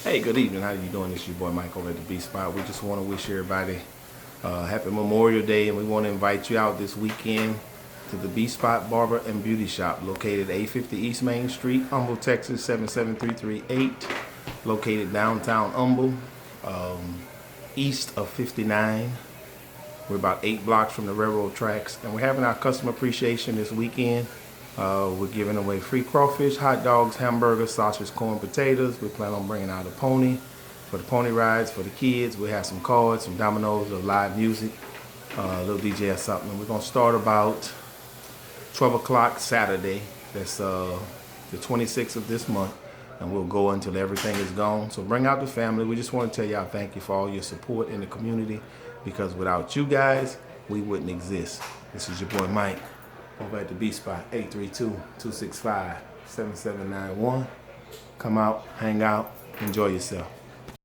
Hey, good evening. How you doing? It's your boy Mike over at the B Spot. We just want to wish everybody happy Memorial Day, and we want to invite you out this weekend to the B Spot Barber and Beauty Shop, located at 850 East Main Street, Humble, Texas 77338. Located downtown Humble, east of 59. We're about 8 blocks from the railroad tracks, and we're having our customer appreciation this weekend. We're giving away free crawfish, hot dogs, hamburgers, sausage, corn, potatoes. We plan on bringing out a pony for the pony rides for the kids. We have some cards, some dominoes, live music, a little DJ or something. We're going to start about 12 o'clock Saturday. That's the 26th of this month, and we'll go until everything is gone. So bring out the family. We just want to tell y'all thank you for all your support in the community, because without you guys, we wouldn't exist. This is your boy Mike over at the B Spot, 832-265-7791. Come out, hang out, enjoy yourself.